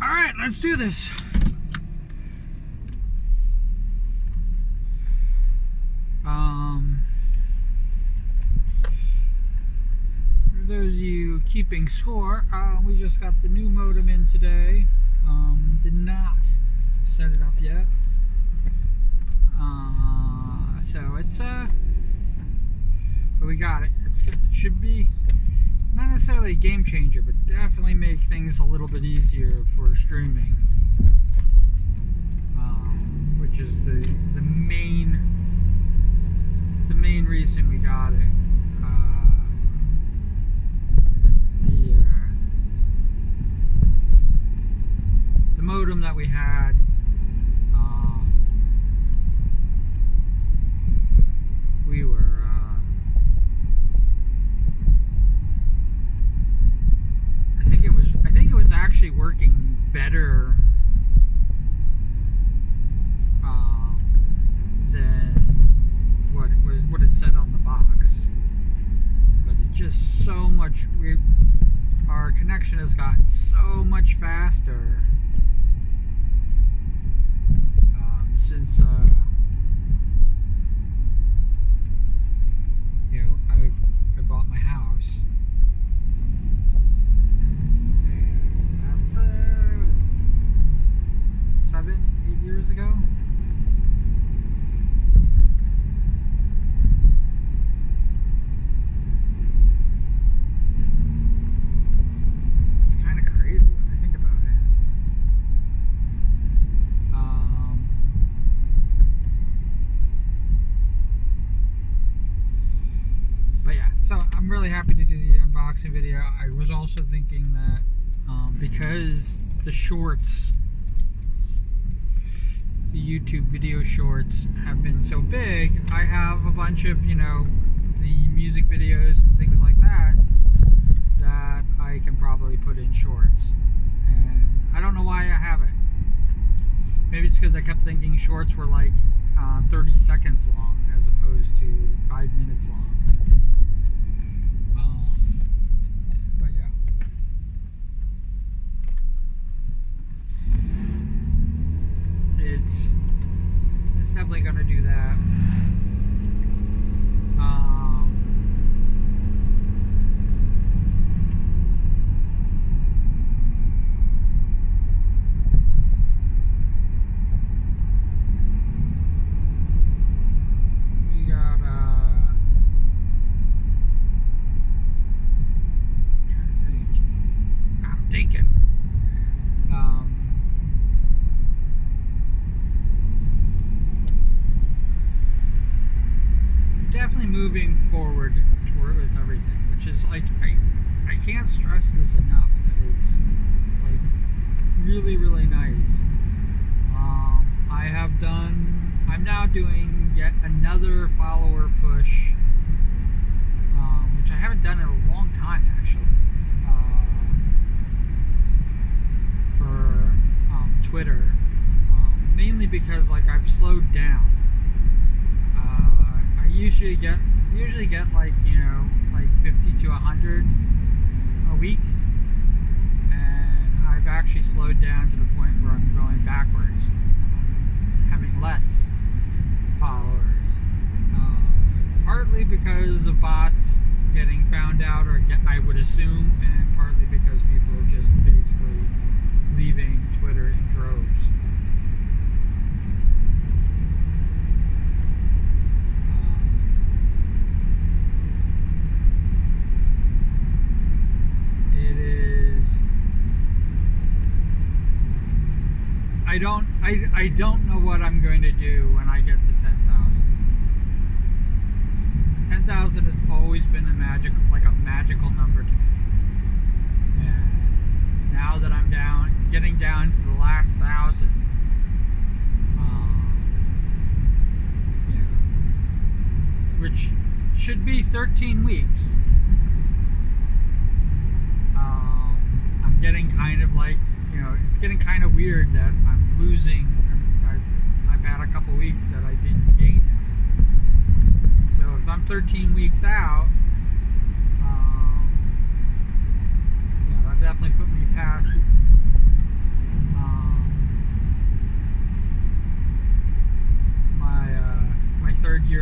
Alright, let's do this. For those of you keeping score, we just got the new modem in today. Did not set it up yet. So it's but we got it. It should be not necessarily a game changer, but definitely make things a little bit easier for streaming, which is the main reason we got it. The modem that we had, we were I think it was actually working better than what it said on the box. But it's just so much. Our connection has gotten so much faster since I bought my house. And that's 7-8 years ago. It's kind of crazy when I think about it. But yeah, so I'm really happy to do the unboxing video. I was also thinking that because the shorts, the YouTube video shorts have been so big, I have a bunch of, the music videos and things like that I can probably put in shorts. And I don't know why I haven't. Maybe it's because I kept thinking shorts were like 30 seconds long as opposed to 5 minutes long. But yeah. It's definitely gonna do that. We got trying to think. I'm thinking. Definitely moving forward toward with everything, which is like I can't stress this enough that it's like really nice. I'm now doing yet another follower push, which I haven't done in a long time actually, for Twitter, mainly because like I've slowed down. I usually get like like 50 to 100 a week, and I've actually slowed down to the point where I'm going backwards and I'm having less followers, partly because of bots getting found out, I would assume, and partly because people are just basically leaving Twitter in droves. I don't know what I'm going to do when I get to 10,000. 10,000 has always been a magical number to me. And now that I'm getting down to the last 1,000, which should be 13 weeks. I'm getting kind of like, it's getting kind of weird that I'm losing. I've had a couple weeks that I didn't gain it. So if I'm 13 weeks out, that definitely put me past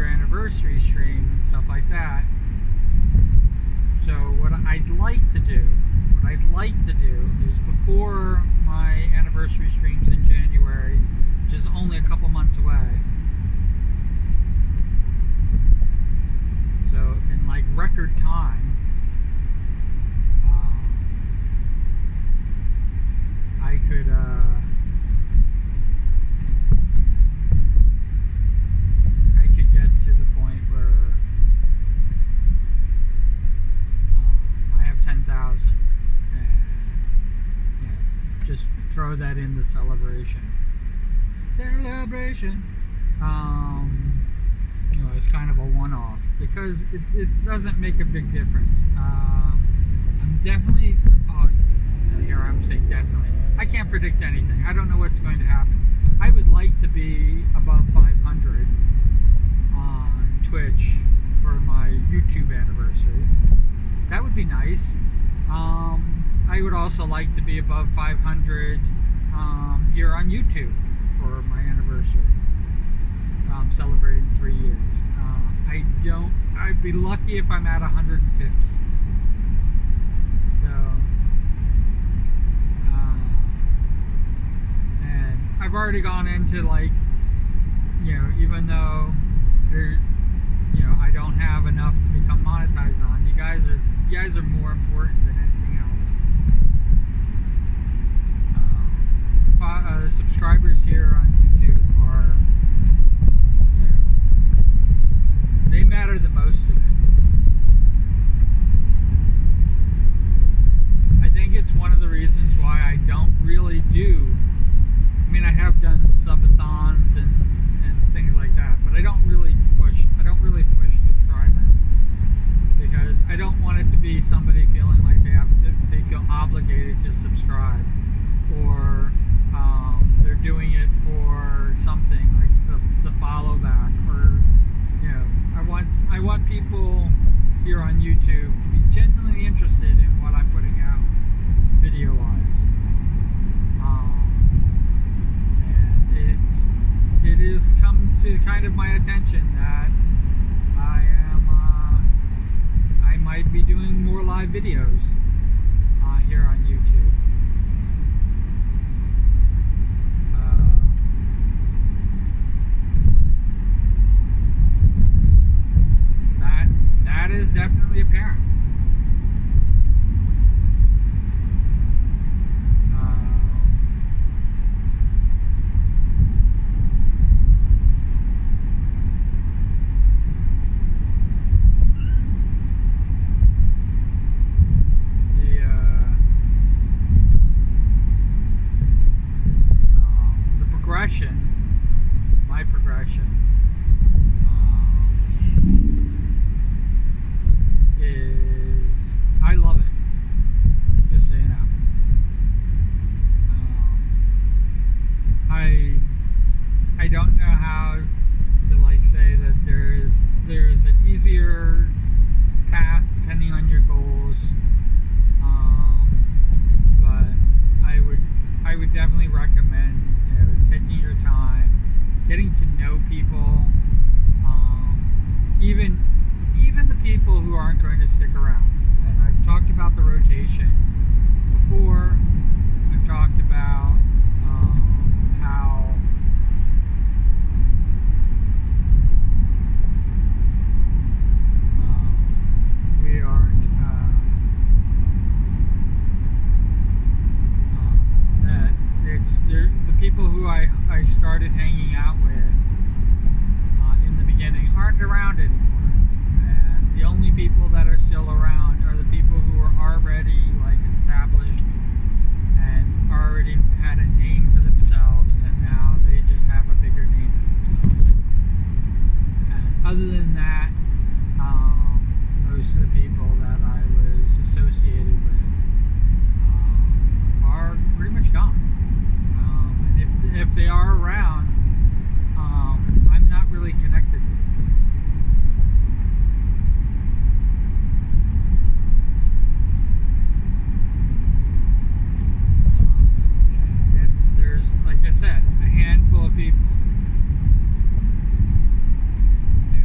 year anniversary stream and stuff like that. So what I'd like to do is before my anniversary streams in January, which is only a couple months away. So in like record time, I could get to the point where I have 10,000, and just throw that in the celebration. It's kind of a one-off because it doesn't make a big difference. I'm definitely, here I'm saying definitely. I can't predict anything. I don't know what's going to happen. I would like to be above 500 on Twitch for my YouTube anniversary. That would be nice. I would also like to be above 500 here on YouTube for my anniversary. Celebrating 3 years. I'd be lucky if I'm at 150. So, and I've already gone into like, even though there, I don't have enough to become monetized on, you guys are more important than anything else. The subscribers here on YouTube are, they matter the most to me. I think it's one of the reasons why I don't really do, I have done subathons and things like that, but I don't really push subscribers, because I don't want it to be somebody feeling like they feel obligated to subscribe, or they're doing it for something like the follow back, or I want people here on YouTube to be genuinely interested in what I'm putting out video wise, and it has come to kind of my attention that I might be doing more live videos here on YouTube. That is definitely apparent. My progression is, I love it, just so you know. I don't know how to say that there's an easier path depending on your goals, but I would definitely recommend taking your time, getting to know people, even the people who aren't going to stick around. And I've talked about the rotation before. I've talked about how we aren't that it's the people who I started hanging out with in the beginning aren't around anymore. And the only people that are still around are the people who are already established and already had a name for themselves, and now they just have a bigger name for themselves. And other than that, most of the people that I was associated with are pretty much gone. And if they are around, I'm not really connected to them. And there's, like I said, a handful of people. Yeah.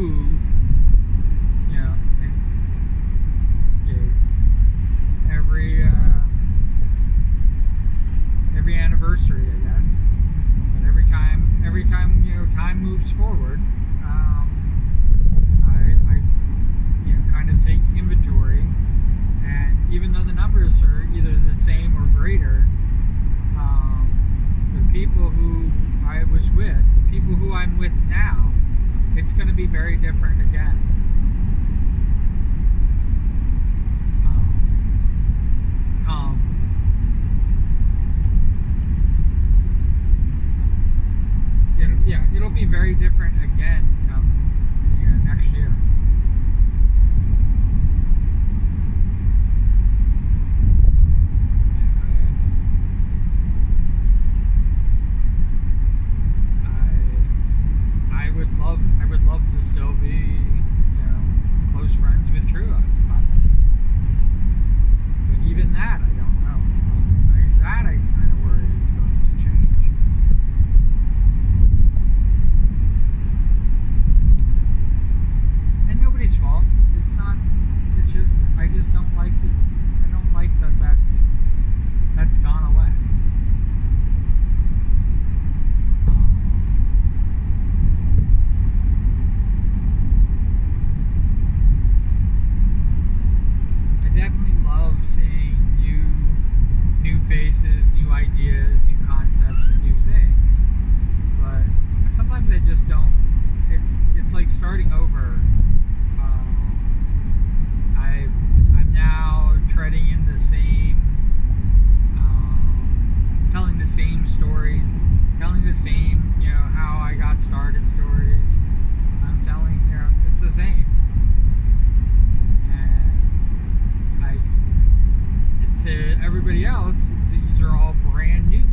move, and every anniversary, I guess. But every time time moves forward, I kind of take inventory, and even though the numbers are either the same or greater, the people who I was with, the people who I'm with now, it's going to be very different again. It'll be very different again come next year. I would love to still be close friends with Trua by then. But even that, I don't know. I kind of worry is going to change. And nobody's fault. It's not. It's just I just don't like it. I don't like that's gone away. Definitely love seeing new faces, new ideas, new concepts, and new things. But sometimes I just don't. It's like starting over. I'm now treading in the same, telling the same stories, telling the same how I got started stories. I'm telling it's the same. To everybody else, these are all brand new.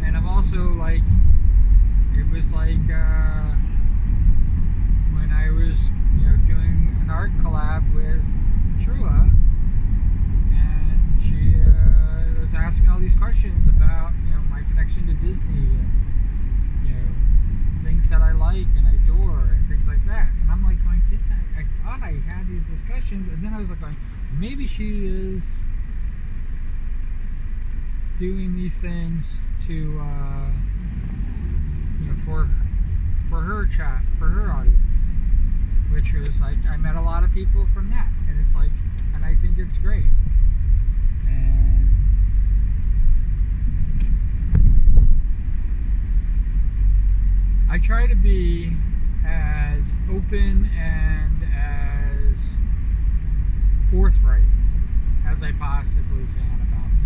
And I'm also like, it was like when I was doing an art collab with Trua, and she was asking all these questions about my connection to Disney and things that I like and I adore and things like that. And I'm like going, I thought I had these discussions, and then I was like going, maybe she is doing these things to for her chat, for her audience, which was like, I met a lot of people from that, and it's like, and I think it's great. And I try to be as open and as forthright as I possibly can about things.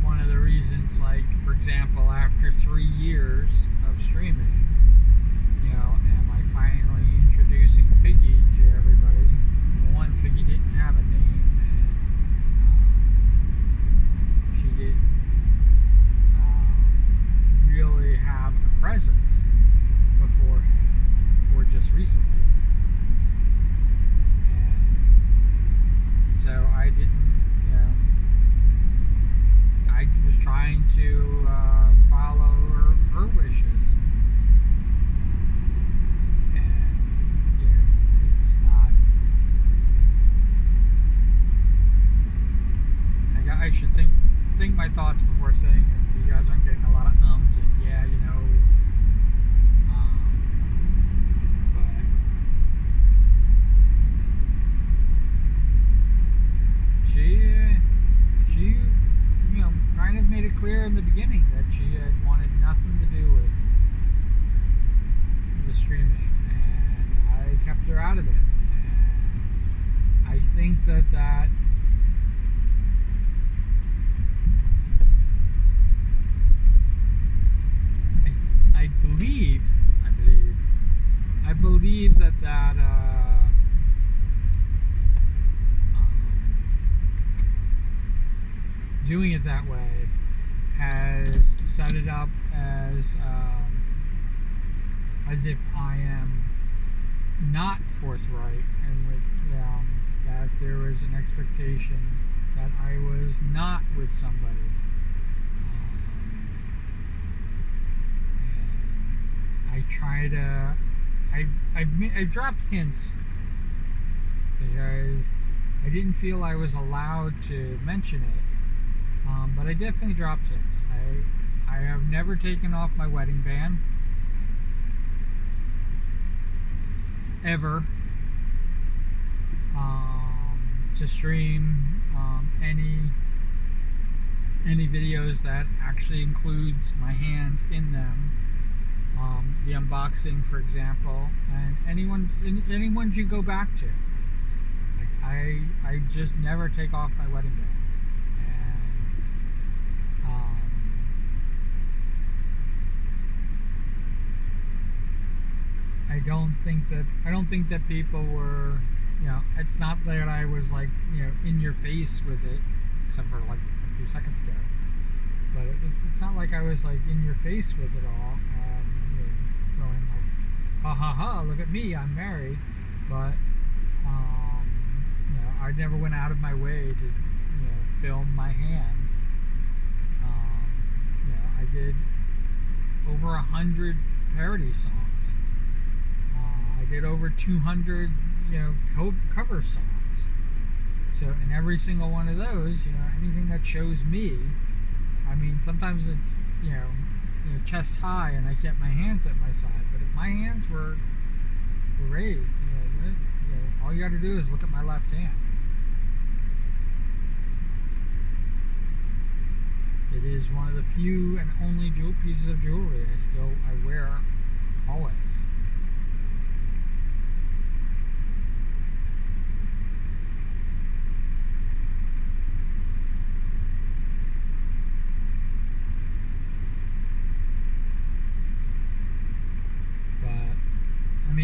One of the reasons, like, for example, after 3 years of streaming, am I finally introducing Figgy to everybody? One, Figgy didn't have a name, and she didn't really have a presence beforehand, or just recently. And so I didn't, I was trying to follow her wishes. And it's not. I should think my thoughts before saying it, so you guys aren't getting a lot of ums and but she kind of made it clear in the beginning that she had wanted nothing to do with the streaming, and I kept her out of it. And I think that I believe that doing it that way has set it up as if I am not forthright, and with that there was an expectation that I was not with somebody. And I try to, I dropped hints because I didn't feel I was allowed to mention it, but I definitely dropped hints. I have never taken off my wedding band. Ever. To stream any videos that actually includes my hand in them. The unboxing, for example, and anyone you go back to. Like I just never take off my wedding band. I don't think that people were, it's not that I was like, in your face with it, except for like a few seconds ago. But it's not like I was like in your face with it all, going like, ha ha ha, look at me, I'm married. But I never went out of my way to, film my hand. I did over 100 parody songs. I did over 200, cover songs. So in every single one of those, anything that shows me, I mean, sometimes it's, chest high and I kept my hands at my side. But if my hands were raised, all you got to do is look at my left hand. It is one of the few and only pieces of jewelry I wear always.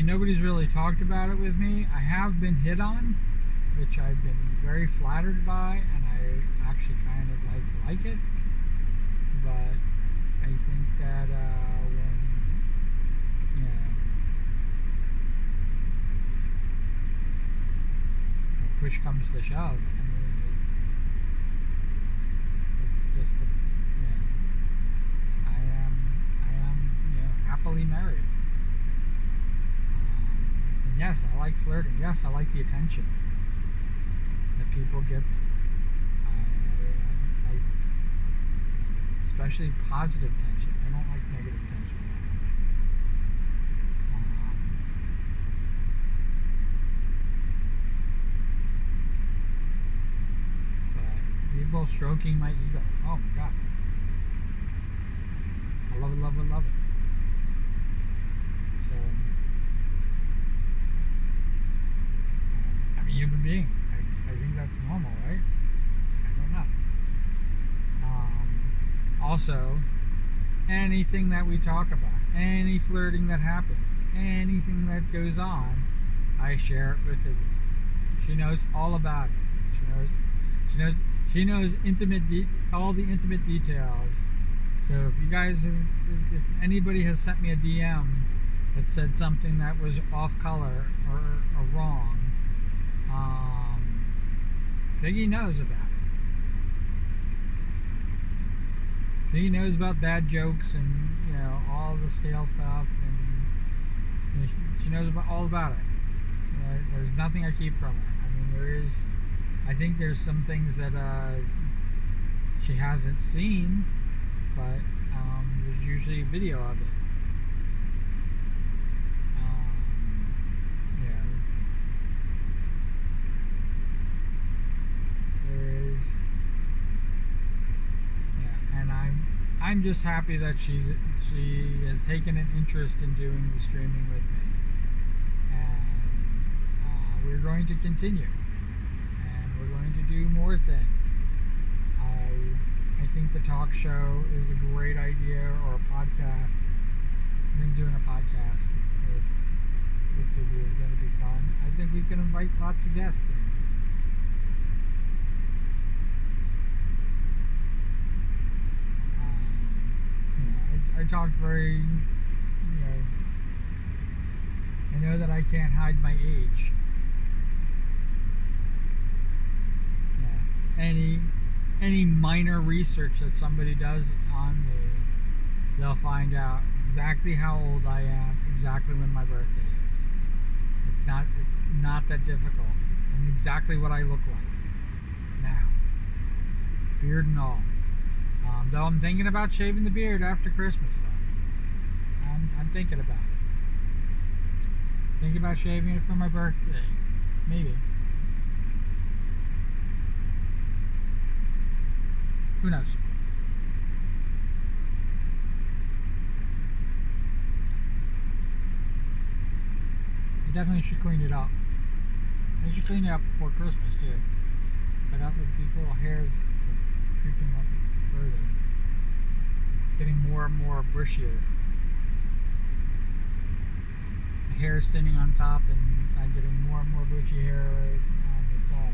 Nobody's really talked about it with me. I have been hit on, which I've been very flattered by, and I actually kind of like it. But I think that when push comes to shove, I mean it's just I am happily married. Yes, I like flirting. Yes, I like the attention that people give me. Especially positive attention. I don't like negative attention but people stroking my ego. Oh my God. I love it, love it, love it. So human being. I think that's normal, right? I don't know. Also, anything that we talk about, any flirting that happens, anything that goes on, I share it with Iggy. She knows all about it. She knows all the intimate details. So if you guys, if anybody has sent me a DM that said something that was off color or wrong, Iggy knows about it. Iggy knows about bad jokes and all the stale stuff, and she knows all about it. There's nothing I keep from her. I mean, I think there's some things that she hasn't seen, but there's usually a video of it. I'm just happy that she has taken an interest in doing the streaming with me, and we're going to continue, and we're going to do more things. I think the talk show is a great idea, or a podcast. I think doing a podcast with Iggy is going to be fun. I think we can invite lots of guests in. I talked very, I know that I can't hide my age. Any minor research that somebody does on me, they'll find out exactly how old I am, exactly when my birthday is. It's not that difficult, and exactly what I look like now, beard and all. Though I'm thinking about shaving the beard after Christmas. So I'm thinking about it. Thinking about shaving it for my birthday, maybe. Who knows? I definitely should clean it up. I should clean it up before Christmas too. I got like these little hairs creeping up further. It's getting more and more bushier. The hair is thinning on top, and I'm getting more and more bushy hair on the side.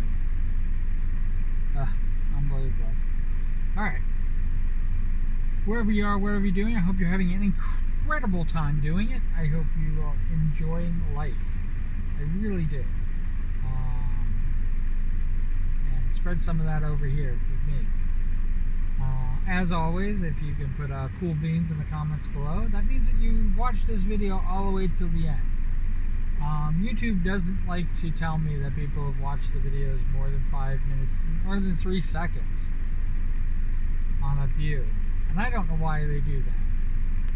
Unbelievable. Alright. Wherever you are, wherever you're doing, I hope you're having an incredible time doing it. I hope you are enjoying life. I really do. And spread some of that over here with me. As always, if you can put cool beans in the comments below, that means that you watched this video all the way till the end. YouTube doesn't like to tell me that people have watched the videos more than 5 minutes, more than 3 seconds on a view. And I don't know why they do that.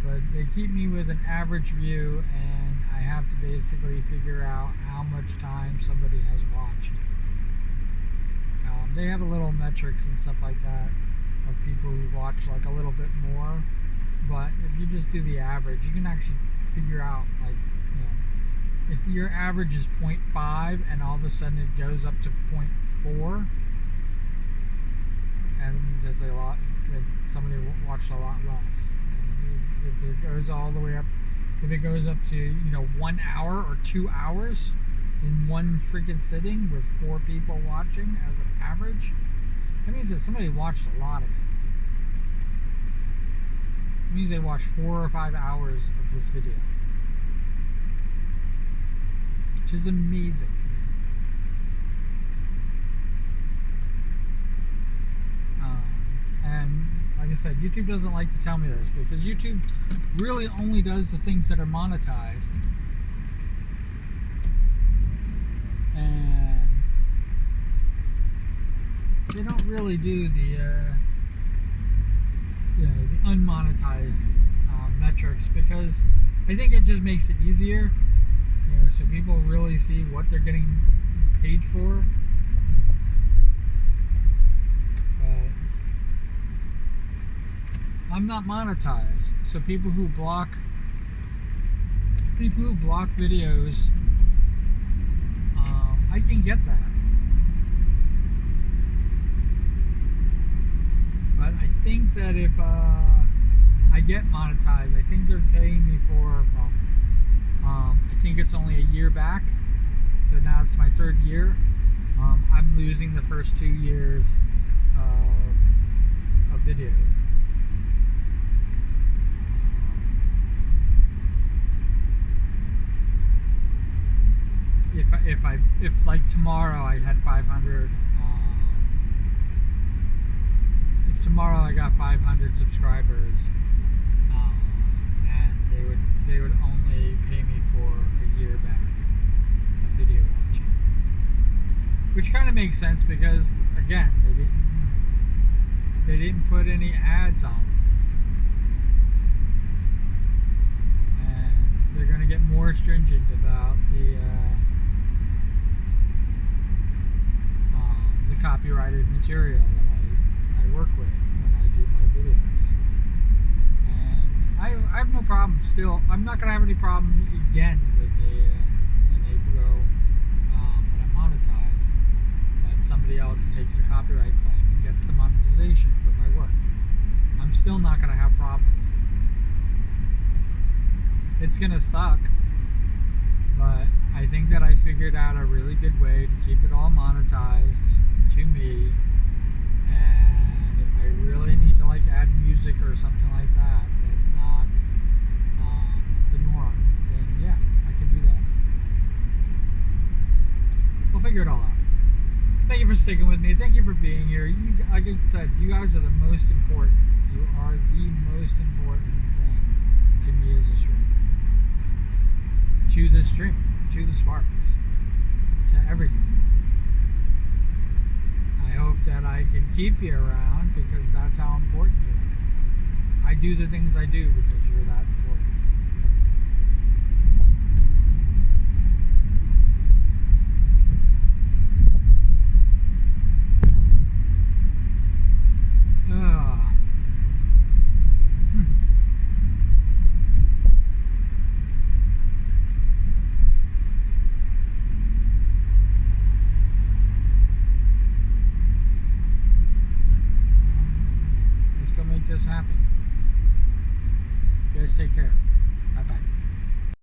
But they keep me with an average view, and I have to basically figure out how much time somebody has watched. They have a little metrics and stuff like that of people who watch like a little bit more. But if you just do the average, you can actually figure out, like, if your average is 0.5 and all of a sudden it goes up to 0.4, and it means that that somebody watched a lot less. And if it goes all the way up, if it goes up to 1 hour or 2 hours in one freaking sitting with 4 people watching as an average, that means that somebody watched a lot of it. It means they watched 4 or 5 hours of this video, which is amazing to me. And like I said, YouTube doesn't like to tell me this, because YouTube really only does the things that are monetized. And they don't really do the the unmonetized metrics, because I think it just makes it easier, so people really see what they're getting paid for. But I'm not monetized, so people who block videos, I can get that. But I think that if I get monetized, I think they're paying me for, I think it's only a year back. So now it's my 3rd year. I'm losing the first 2 years of video. If like tomorrow I had 500, if tomorrow I got 500 subscribers, and they would only pay me for a year back of video watching, which kind of makes sense, because again, they didn't put any ads on, and they're going to get more stringent about the copyrighted material that I work with when I do my videos. And I have no problem still. I'm not going to have any problem again when they go, when I'm monetized, that somebody else takes a copyright claim and gets the monetization for my work. I'm still not going to have a problem with it. It's going to suck, but I think that I figured out a really good way to keep it all monetized to me, and if I really need to like add music or something like that, that's not sticking with me. Thank you for being here. You, like I said, you guys are the most important. You are the most important thing to me as a streamer. To the stream, to the Sparks, to everything. I hope that I can keep you around because that's how important you are. I do the things I do because you're that important. Let's go make this happen. You guys take care.